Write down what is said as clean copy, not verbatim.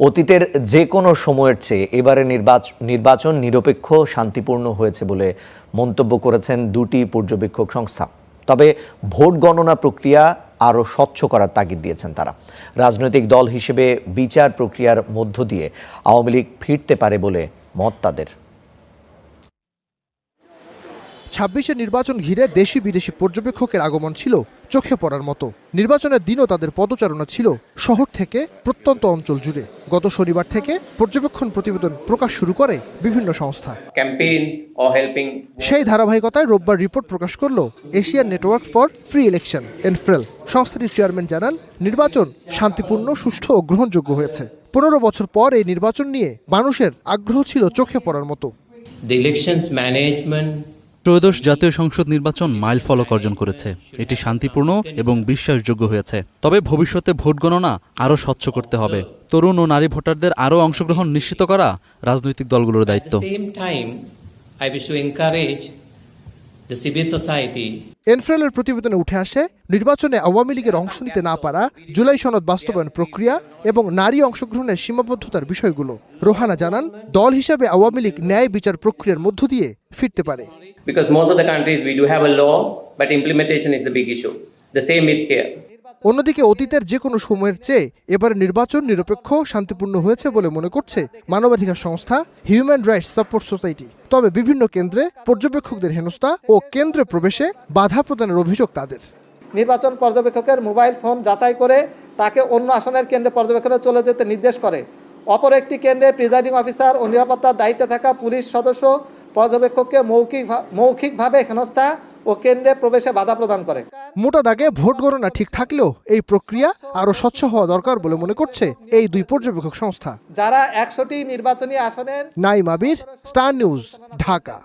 অতীতের যে কোনো সময়ের চেয়ে এবারে নির্বাচন নিরপেক্ষ শান্তিপূর্ণ হয়েছে বলে মন্তব্য করেছেন দুটি পর্যবেক্ষক সংস্থা। তবে ভোট গণনা প্রক্রিয়া আরও স্বচ্ছ করার তাগিদ দিয়েছেন তারা। রাজনৈতিক দল হিসেবে বিচার প্রক্রিয়ার মধ্য দিয়ে আওয়ামী লীগ ফিরতে পারে বলে মত তাদের। ২৬ নির্বাচন ঘিরে দেশি বিদেশি পর্যবেক্ষকের আগমন ছিল চোখে পড়ার মতো। নির্বাচনের দিনও তাদের পদচারণা ছিল শহর থেকে প্রত্যন্ত অঞ্চল জুড়ে। গত শনিবার থেকে পর্যবেক্ষণ প্রতিবেদন প্রকাশ শুরু করে বিভিন্ন সংস্থা। সেই ধারাবাহিকতায় রোববার রিপোর্ট প্রকাশ করল Asian network for free election ANFREL. সংস্থাটির চেয়ারম্যান জানান, নির্বাচন শান্তিপূর্ণ, সুষ্ঠু ও গ্রহণযোগ্য হয়েছে। ১৫ বছর পর এই নির্বাচন নিয়ে মানুষের আগ্রহ ছিল চোখে পড়ার মতো। ত্রয়োদশ জাতীয় সংসদ নির্বাচন মাইল ফলক অর্জন করেছে। এটি শান্তিপূর্ণ এবং বিশ্বাসযোগ্য হয়েছে। তবে ভবিষ্যতে ভোট গণনা আরও স্বচ্ছ করতে হবে। তরুণ ও নারী ভোটারদের আরও অংশগ্রহণ নিশ্চিত করা রাজনৈতিক দলগুলোর দায়িত্ব। এনফ্রেলের প্রতিবেদনে উঠে আসে, নির্বাচনে আওয়ামী লীগের অংশ নিতে না পারা, জুলাই সনদ বাস্তবায়ন প্রক্রিয়া এবং নারী অংশগ্রহণের সীমাবদ্ধতার বিষয়গুলো। রোহানা জানান, দল হিসেবে আওয়ামী লীগ ন্যায় বিচার প্রক্রিয়ার মধ্য দিয়ে ফিরতে পারে। অন্যদিকে অতীতের যে কোনো সময়ের চেয়ে এবারে নির্বাচন নিরপেক্ষ, শান্তিপূর্ণ হয়েছে বলে মনে করছে মানবাধিকার সংস্থা হিউম্যান রাইটস সাপোর্ট সোসাইটি। তবে বিভিন্ন কেন্দ্রে পর্যবেক্ষকদের হেনস্থা ও কেন্দ্রে প্রবেশে বাধা প্রদানের অভিযোগ তাদের। নির্বাচন পর্যবেক্ষকের মোবাইল ফোন যাচাই করে তাকে অন্য আসনের কেন্দ্রে পর্যবেক্ষণে চলে যেতে নির্দেশ করে। অপর একটি কেন্দ্রে প্রিজাইডিং অফিসার ও নিরাপত্তার দায়িত্বে থাকা পুলিশ সদস্য পর্যবেক্ষককে মৌখিকভাবে হেনস্থা ও কেন্দ্রে প্রবেশে বাধা প্রদান করে। মোটা দাগে ভোট গণনা ঠিক থাকলেও এই প্রক্রিয়া আরও স্বচ্ছ হওয়া দরকার বলে মনে করছে এই দুই পর্যবেক্ষক সংস্থা। যারা ১০০টি নির্বাচনী আসনের নাইম আবির, স্টার নিউজ, ঢাকা।